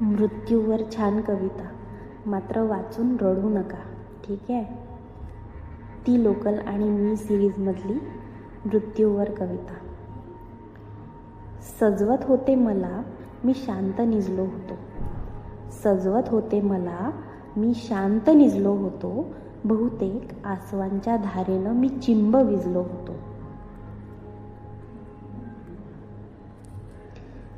मृत्यूवर छान कविता, मात्र वाचून रडू नका, ठीक आहे. ती लोकल आणि मी सिरीजमधली मृत्यूवर कविता. सजवत होते मला मी शांत निजलो होतो. सजवत होते मला मी शांत निजलो होतो. बहुतेक आसवांच्या धारेनं मी चिंब विजलो होतो.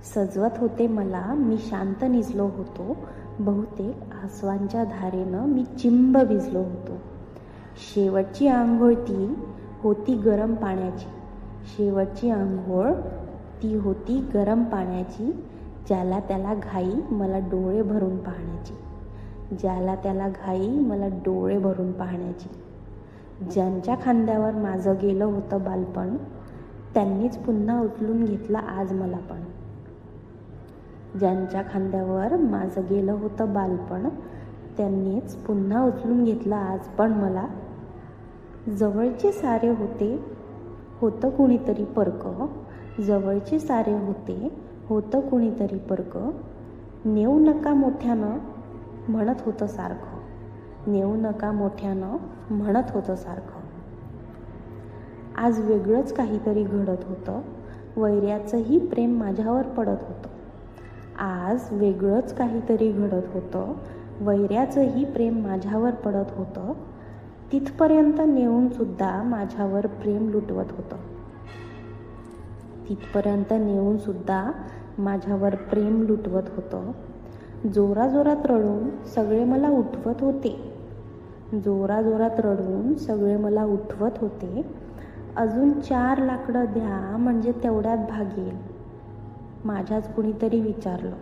सजवत होते मला मी शांत निजलो होतो. बहुतेक आसवांच्या धारेनं मी चिंब विजलो होतो. शेवटची आंघोळ ती होती गरम पाण्याची. शेवटची आंघोळ ती होती गरम पाण्याची. ज्याला त्याला घाई मला डोळे भरून पाहण्याची. ज्याला त्याला घाई मला डोळे भरून पाहण्याची. ज्यांच्या खांद्यावर माझं गेलं होतं बालपण, त्यांनीच पुन्हा उचलून घेतलं आज मला पण. ज्यांच्या खांद्यावर माझं गेलं होतं बालपण, त्यांनीच पुन्हा उचलून घेतलं आज पण मला. जवळचे सारे होते, होतं कुणीतरी परक. जवळचे सारे होते, होतं कुणीतरी परक. नेऊ नका मोठ्यानं म्हणत होतं सारखं. नेऊ नका मोठ्यानं म्हणत होतं सारखं. आज वेगळंच काहीतरी घडत होतं. वैऱ्याचंही प्रेम माझ्यावर पडत होतं. आज वेगळंच काहीतरी घडत होतं. वैऱ्याचंही प्रेम माझ्यावर पडत होतं. तिथपर्यंत नेऊन सुद्धा माझ्यावर प्रेम लुटवत होतं. तिथपर्यंत नेऊन सुद्धा माझ्यावर प्रेम लुटवत होतं. जोराजोरात रडून सगळे मला उठवत होते. जोराजोरात रडून सगळे मला उठवत होते. अजून 4 लाकडं द्या म्हणजे तेवढ्यात भागेल, माझ्याच कुणीतरी विचारलं.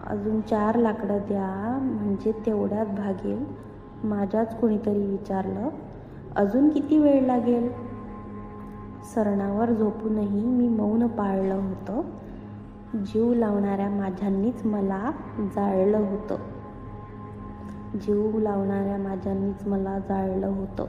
अजून 4 लाकडं द्या म्हणजे तेवढ्यात भागेल, माझ्याच कुणीतरी विचारलं. अजून किती वेळ लागेल? सरणावर झोपूनही मी मौन पाळलं होतं. जीव लावणाऱ्या माझ्यांनीच मला जाळलं होतं. जीव लावणाऱ्या माझ्यांनीच मला जाळलं होतं.